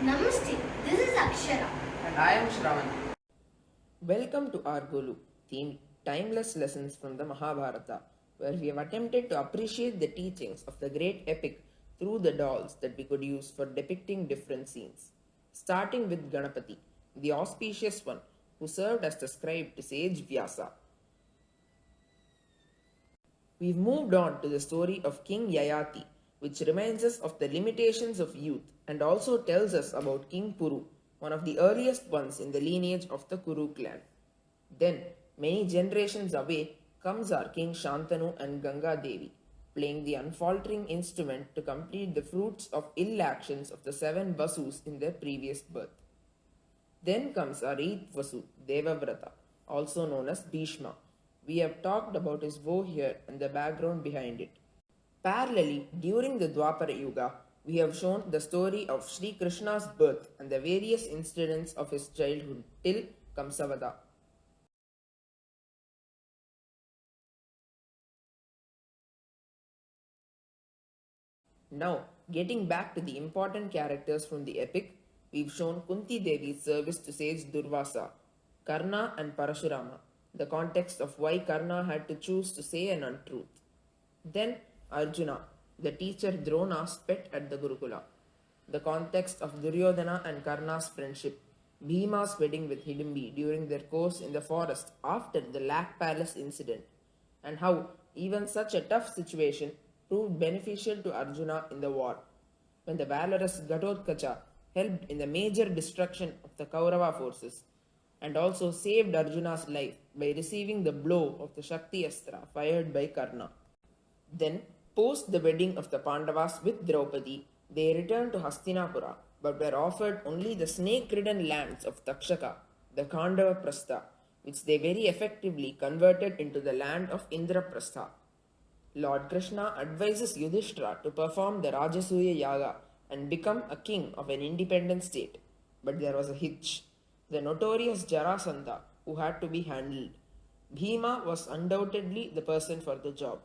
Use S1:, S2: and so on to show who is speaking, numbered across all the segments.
S1: Namaste, this is Akshara.
S2: And I am Shravan.
S3: Welcome to our Golu, themed Timeless Lessons from the Mahabharata, where we have attempted to appreciate the teachings of the great epic through the dolls that we could use for depicting different scenes. Starting with Ganapati, the auspicious one, who served as the scribe to sage Vyasa. We've moved on to the story of King Yayati, which reminds us of the limitations of youth and also tells us about King Puru, one of the earliest ones in the lineage of the Kuru clan. Then, many generations away, comes our King Shantanu and Ganga Devi, playing the unfaltering instrument to complete the fruits of ill actions of the seven Vasus in their previous birth. Then comes our eighth Vasu, Devavrata, also known as Bhishma. We have talked about his woe here and the background behind it. Parallelly, during the Dwapara Yuga, we have shown the story of Sri Krishna's birth and the various incidents of his childhood till Kamsavada. Now, getting back to the important characters from the epic, we've shown Kunti Devi's service to sage Durvasa, Karna and Parashurama, the context of why Karna had to choose to say an untruth. Then Arjuna, the teacher Drona's pet at the Gurukula, the context of Duryodhana and Karna's friendship, Bhima's wedding with Hidimbi during their course in the forest after the Lakh Palace incident, and how even such a tough situation proved beneficial to Arjuna in the war, when the valorous Ghatotkacha helped in the major destruction of the Kaurava forces and also saved Arjuna's life by receiving the blow of the Shakti Astra fired by Karna. Then, post the wedding of the Pandavas with Draupadi, they returned to Hastinapura but were offered only the snake ridden lands of Takshaka, the Khandava Prastha, which they very effectively converted into the land of Indraprastha. Lord Krishna advises Yudhishthira to perform the Rajasuya Yaga and become a king of an independent state. But there was a hitch. The notorious Jarasandha, who had to be handled. Bhima was undoubtedly the person for the job.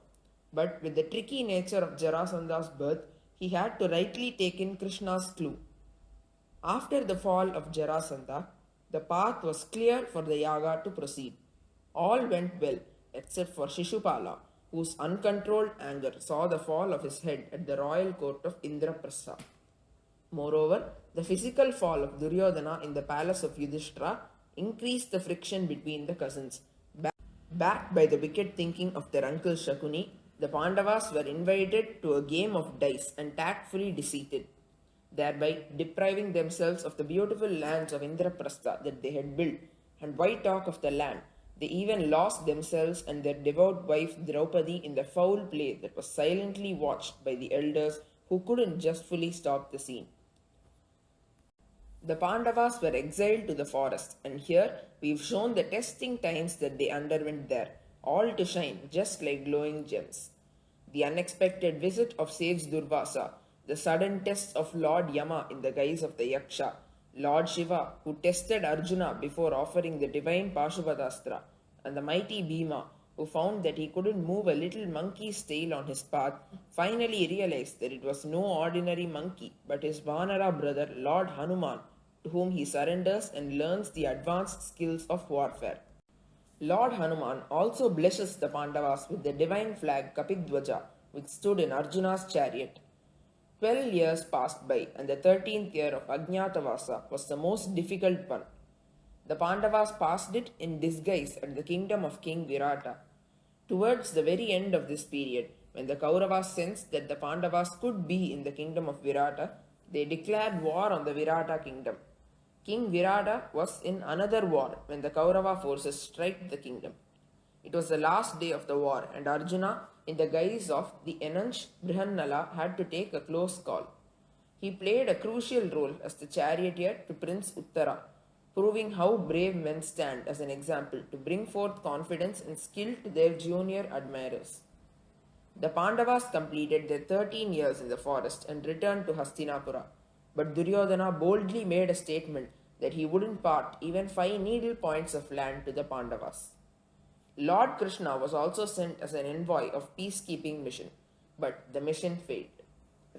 S3: But with the tricky nature of Jarasandha's birth, he had to rightly take in Krishna's clue. After the fall of Jarasandha, the path was clear for the yaga to proceed. All went well except for Shishupala, whose uncontrolled anger saw the fall of his head at the royal court of Indraprastha. Moreover, the physical fall of Duryodhana in the palace of Yudhishthira increased the friction between the cousins. Backed by the wicked thinking of their uncle Shakuni, the Pandavas were invited to a game of dice and tactfully deceived, thereby depriving themselves of the beautiful lands of Indraprastha that they had built. And why talk of the land? They even lost themselves and their devout wife Draupadi in the foul play that was silently watched by the elders who couldn't justly stop the scene. The Pandavas were exiled to the forest, and here we've shown the testing times that they underwent there, all to shine just like glowing gems. The unexpected visit of sage Durvasa, the sudden test of Lord Yama in the guise of the Yaksha, Lord Shiva, who tested Arjuna before offering the divine Pashupatastra, and the mighty Bhima, who found that he couldn't move a little monkey's tail on his path, finally realized that it was no ordinary monkey but his Vanara brother Lord Hanuman, to whom he surrenders and learns the advanced skills of warfare. Lord Hanuman also blesses the Pandavas with the divine flag Kapidwaja, which stood in Arjuna's chariot. 12 years passed by, and the 13th year of Ajñātavasa was the most difficult one. The Pandavas passed it in disguise at the kingdom of King Virata. Towards the very end of this period, when the Kauravas sensed that the Pandavas could be in the kingdom of Virata, they declared war on the Virata kingdom. King Virata was in another war when the Kaurava forces struck the kingdom. It was the last day of the war, and Arjuna, in the guise of the Enanch Brihannala, had to take a close call. He played a crucial role as the charioteer to Prince Uttara, proving how brave men stand as an example to bring forth confidence and skill to their junior admirers. The Pandavas completed their 13 years in the forest and returned to Hastinapura, but Duryodhana boldly made a statement that he wouldn't part even 5 needle points of land to the Pandavas. Lord Krishna was also sent as an envoy of peacekeeping mission, but the mission failed.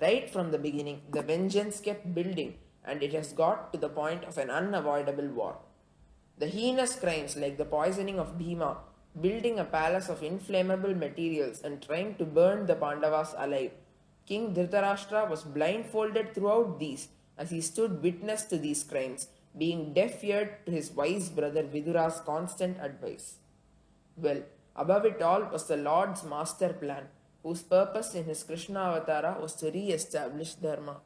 S3: Right from the beginning, the vengeance kept building and it has got to the point of an unavoidable war. The heinous crimes like the poisoning of Bhima, building a palace of inflammable materials, and trying to burn the Pandavas alive. King Dhritarashtra was blindfolded throughout these as he stood witness to these crimes, being deaf-eared to his wise brother Vidura's constant advice. Well, above it all was the Lord's master plan, whose purpose in his Krishna avatara was to re-establish Dharma.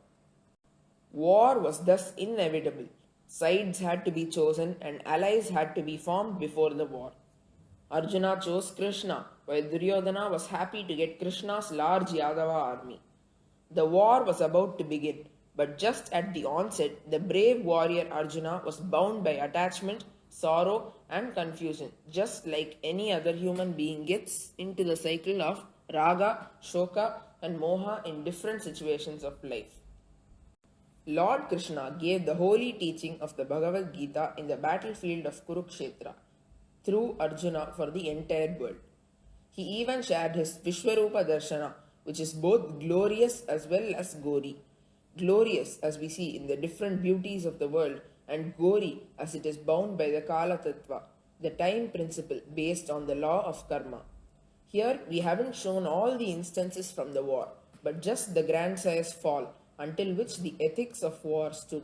S3: War was thus inevitable. Sides had to be chosen and allies had to be formed before the war. Arjuna chose Krishna, while Duryodhana was happy to get Krishna's large Yadava army. The war was about to begin, but just at the onset, the brave warrior Arjuna was bound by attachment, sorrow, and confusion, just like any other human being gets into the cycle of raga, shoka, and moha in different situations of life. Lord Krishna gave the holy teaching of the Bhagavad Gita in the battlefield of Kurukshetra through Arjuna for the entire world. He even shared his Vishwarupa Darshana, which is both glorious as well as gory. Glorious as we see in the different beauties of the world, and gory as it is bound by the Kala Tattva, the time principle based on the law of karma. Here we haven't shown all the instances from the war, but just the grandsire's fall, until which the ethics of war stood.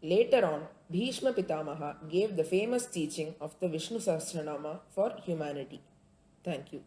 S3: Later on, Bhishma Pitamaha gave the famous teaching of the Vishnu Sahasranama for humanity. Thank you.